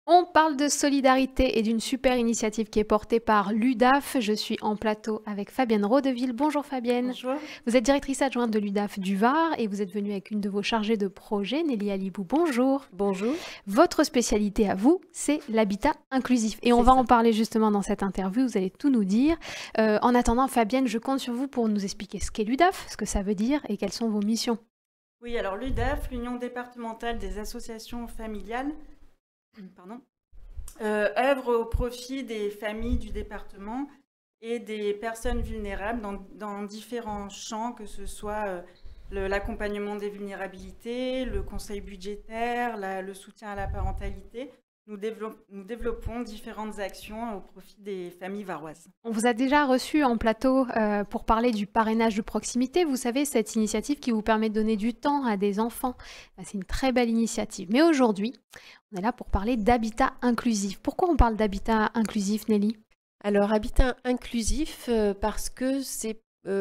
On parle de solidarité et d'une super initiative qui est portée par l'UDAF. Je suis en plateau avec Fabienne Rodeville. Bonjour Fabienne. Bonjour. Vous êtes directrice adjointe de l'UDAF du Var et vous êtes venue avec une de vos chargées de projet, Nelly Alibou. Bonjour. Bonjour, Votre spécialité à vous, c'est l'habitat inclusif. Et on c'est va en ça. parler justement dans cette interview, vous allez tout nous dire. En attendant, Fabienne, je compte sur vous pour nous expliquer ce qu'est l'UDAF, ce que ça veut dire et quelles sont vos missions. Oui, alors l'UDAF, l'Union départementale des associations familiales, pardon, œuvre au profit des familles du département et des personnes vulnérables dans différents champs, que ce soit l'accompagnement des vulnérabilités, le conseil budgétaire, le soutien à la parentalité. Nous développons différentes actions au profit des familles varoises. On vous a déjà reçu en plateau pour parler du parrainage de proximité. Vous savez, cette initiative qui vous permet de donner du temps à des enfants. C'est une très belle initiative. Mais aujourd'hui, on est là pour parler d'habitat inclusif. Pourquoi on parle d'habitat inclusif, Nelly? Alors, habitat inclusif, parce que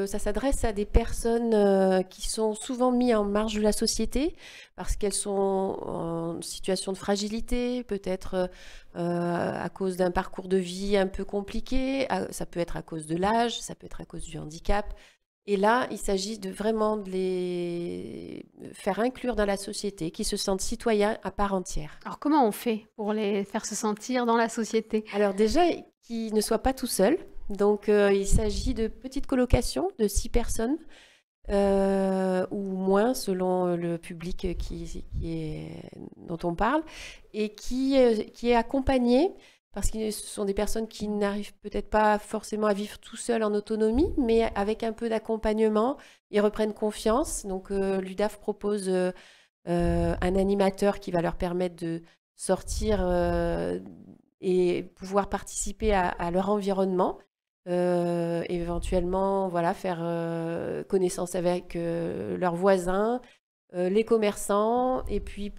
ça s'adresse à des personnes qui sont souvent mises en marge de la société, parce qu'elles sont en situation de fragilité, peut-être à cause d'un parcours de vie un peu compliqué, ça peut être à cause de l'âge, ça peut être à cause du handicap. Et là, il s'agit vraiment de les faire inclure dans la société, qu'ils se sentent citoyens à part entière. Alors, comment on fait pour les faire se sentir dans la société? Alors déjà, qu'ils ne soient pas tout seuls. Donc il s'agit de petites colocations de 6 personnes ou moins selon le public dont on parle et qui est accompagné parce que ce sont des personnes qui n'arrivent peut-être pas forcément à vivre tout seuls en autonomie, mais avec un peu d'accompagnement, ils reprennent confiance. Donc l'UDAF propose un animateur qui va leur permettre de sortir et pouvoir participer à leur environnement. Éventuellement, voilà, faire connaissance avec leurs voisins, les commerçants, et puis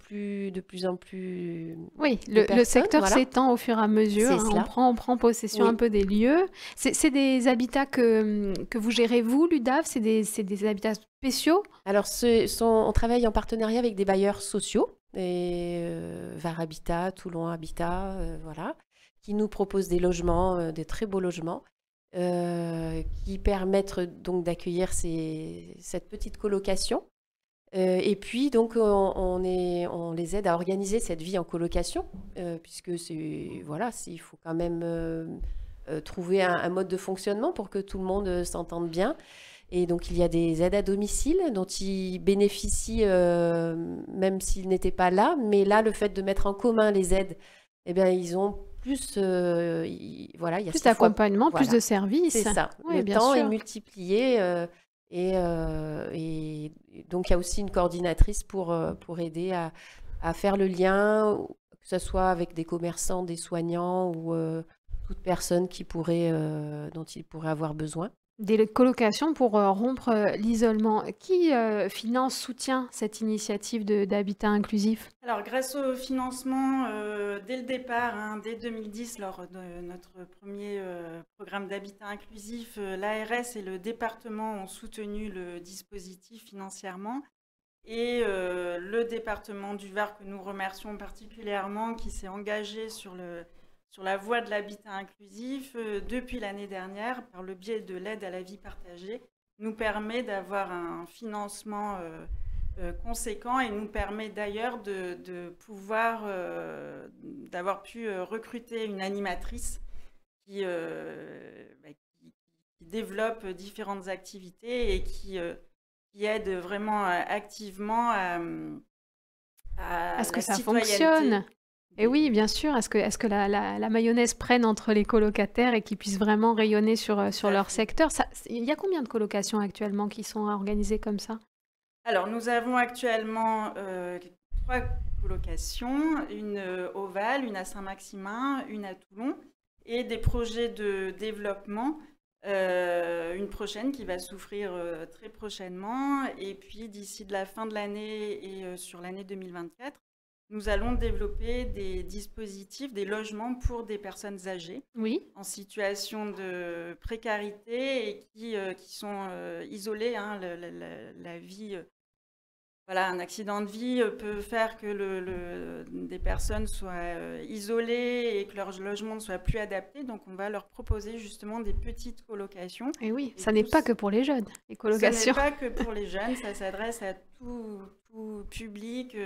de plus en plus Oui, de le personnes, secteur voilà, s'étend au fur et à mesure, c'est hein, cela. on prend possession un Oui. peu des lieux. C'est des habitats que vous gérez, vous, l'UDAF? C'est des habitats spéciaux? Alors, on travaille en partenariat avec des bailleurs sociaux, et Var Habitat, Toulon Habitat, voilà, qui nous proposent des logements, des très beaux logements, qui permettent donc d'accueillir cette petite colocation. Et puis, donc, on les aide à organiser cette vie en colocation, puisque voilà, il faut quand même trouver un mode de fonctionnement pour que tout le monde s'entende bien. Et donc, il y a des aides à domicile dont ils bénéficient même s'ils n'étaient pas là. Mais là, le fait de mettre en commun les aides, eh bien, ils ont plus, voilà, il y a Plus 6 fois, d'accompagnement, plus voilà, de c'est services. ça. Oui, Le bien temps est sûr. multiplié et donc il y a aussi une coordinatrice pour aider à faire le lien, que ce soit avec des commerçants, des soignants ou toute personne dont ils pourraient avoir besoin. Des colocations pour rompre l'isolement. Qui finance, soutient cette initiative d'habitat inclusif? Alors, grâce au financement, dès le départ, hein, dès 2010, lors de notre premier programme d'habitat inclusif, l'ARS et le département ont soutenu le dispositif financièrement. Et le département du Var, que nous remercions particulièrement, qui s'est engagé sur la voie de l'habitat inclusif depuis l'année dernière, par le biais de l'aide à la vie partagée, nous permet d'avoir un financement conséquent et nous permet d'ailleurs de pouvoir, d'avoir pu recruter une animatrice qui développe différentes activités et qui aide vraiment activement À à ce que la ça citoyenneté. fonctionne? Et oui, bien sûr. Est-ce que la mayonnaise prenne entre les colocataires et qu'ils puissent vraiment rayonner sur Tout à leur fait. secteur? Il y a combien de colocations actuellement qui sont organisées comme ça? Alors, nous avons actuellement 3 colocations, une au Val, une à Saint-Maximin, une à Toulon, et des projets de développement, une prochaine qui va s'ouvrir très prochainement. Et puis, d'ici de la fin de l'année et sur l'année 2024, nous allons développer des dispositifs, des logements pour des personnes âgées Oui. en situation de précarité et qui sont isolées, hein, la vie voilà, un accident de vie peut faire que des personnes soient isolées et que leur logement ne soit plus adapté. Donc, on va leur proposer justement des petites colocations. Et oui, Et ça n'est pas que pour les jeunes, les Ce colocations. n'est pas que pour les jeunes, ça s'adresse à tout public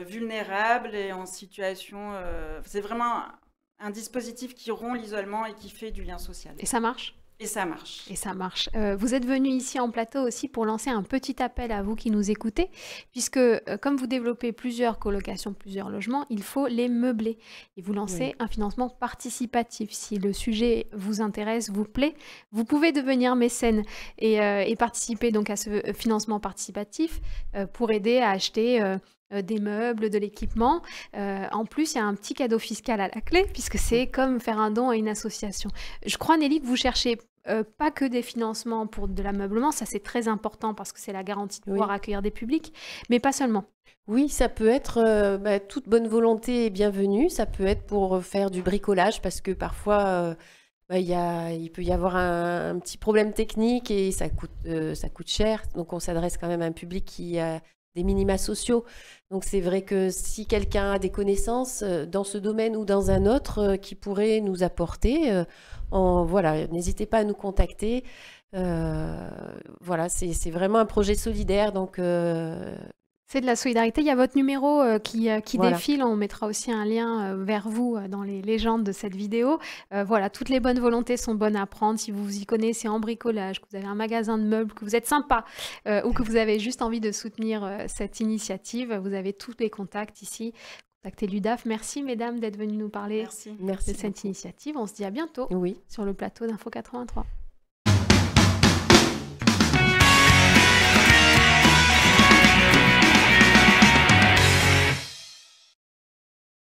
vulnérable et en situation. C'est vraiment un dispositif qui rompt l'isolement et qui fait du lien social. Et ça marche? Et ça marche. Et ça marche. Vous êtes venu ici en plateau aussi pour lancer un petit appel à vous qui nous écoutez, puisque comme vous développez plusieurs colocations, plusieurs logements, il faut les meubler. Et vous lancez un financement participatif. Si le sujet vous intéresse, vous plaît, vous pouvez devenir mécène et participer donc à ce financement participatif pour aider à acheter des meubles, de l'équipement. En plus, il y a un petit cadeau fiscal à la clé, puisque c'est comme faire un don à une association. Je crois, Nelly, que vous cherchez pas que des financements pour de l'ameublement, ça c'est très important parce que c'est la garantie de pouvoir accueillir des publics, mais pas seulement. Oui, ça peut être toute bonne volonté est bienvenue, ça peut être pour faire du bricolage parce que parfois il peut y avoir un petit problème technique et ça coûte cher, donc on s'adresse quand même à un public qui a des minima sociaux. Donc c'est vrai que si quelqu'un a des connaissances dans ce domaine ou dans un autre qui pourrait nous apporter, voilà, n'hésitez pas à nous contacter. Voilà, c'est vraiment un projet solidaire. Donc, c'est de la solidarité. Il y a votre numéro qui Voilà. défile. On mettra aussi un lien vers vous dans les légendes de cette vidéo. Voilà, toutes les bonnes volontés sont bonnes à prendre. Si vous vous y connaissez en bricolage, que vous avez un magasin de meubles, que vous êtes sympa ou que vous avez juste envie de soutenir cette initiative, vous avez tous les contacts ici. Contactez l'UDAF. Merci, mesdames, d'être venues nous parler Merci. de Merci cette beaucoup. initiative. On se dit à bientôt Oui. sur le plateau d'Info 83.